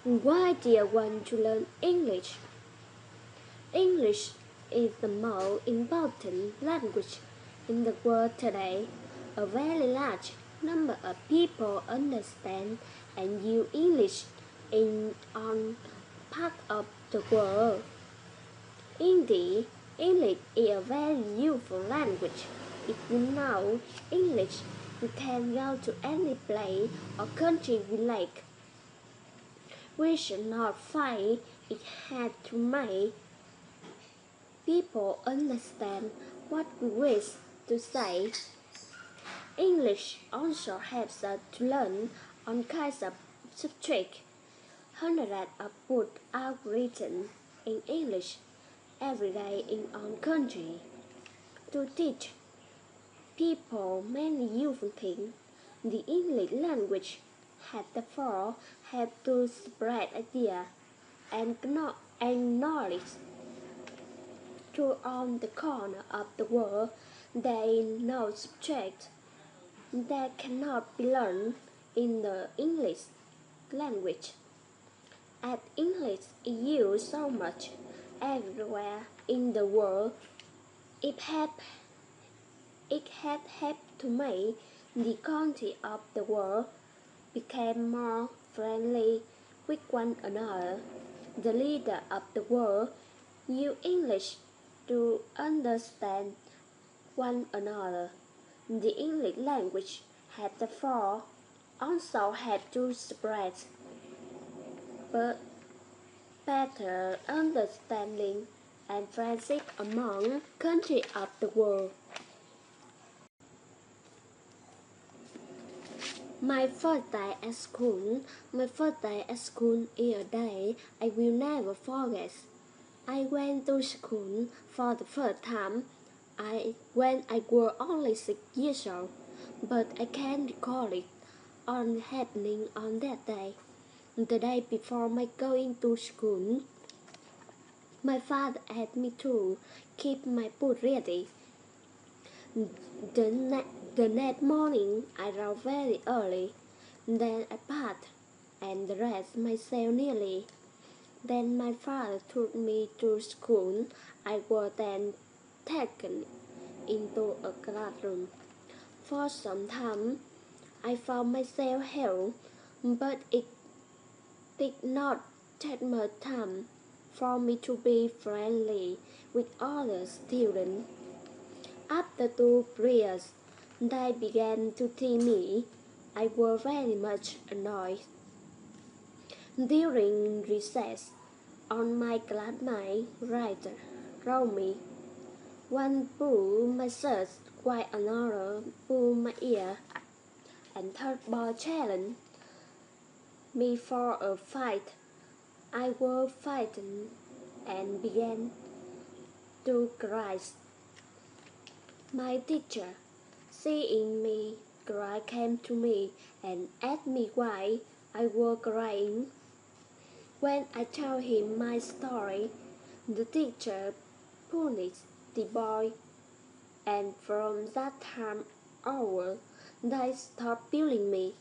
Why do you want to learn English? English is the most important language in the world today. A very large number of people understand and use English in all parts of the world. Indeed, English is a very useful language. If you know English, you can go to any place or country you like. We should not find it hard to make people understand what we wish to say. English also helps us to learn all kinds of subjects. Hundreds of books are written in English every day in our country to teach people many useful things. The English language has therefore helped to spread ideas and knowledge to all the corners of the world. There is no subject that cannot be learned in the English language. As English is used so much everywhere in the world, it has helped to make the country of the world become more friendly with one another. The leaders of the world use English to understand one another. The English language has therefore also helped to spread better understanding and friendship among countries of the world. My first day at school is a day I will never forget. I went to school for the first time when I was only 6 years old, but I can't recall it all happening on that day. The day before my going to school, my father asked me to keep my book ready. The next morning, I rose very early. Then I bathed and dressed myself neatly. Then my father took me to school. I was then taken into a classroom. For some time, I found myself helped, but it did not take much time for me to be friendly with other students. After 2 periods, they began to tease me. I was very much annoyed. During recess, on my classmate wrote me. One pulled my shirt while another pulled my ear, and third boy challenged me for a fight. I was frightened and began to cry. My teacher, seeing me cry, came to me and asked me why I was crying. When I told him my story, the teacher punished the boy, and from that time onward, they stopped bullying me.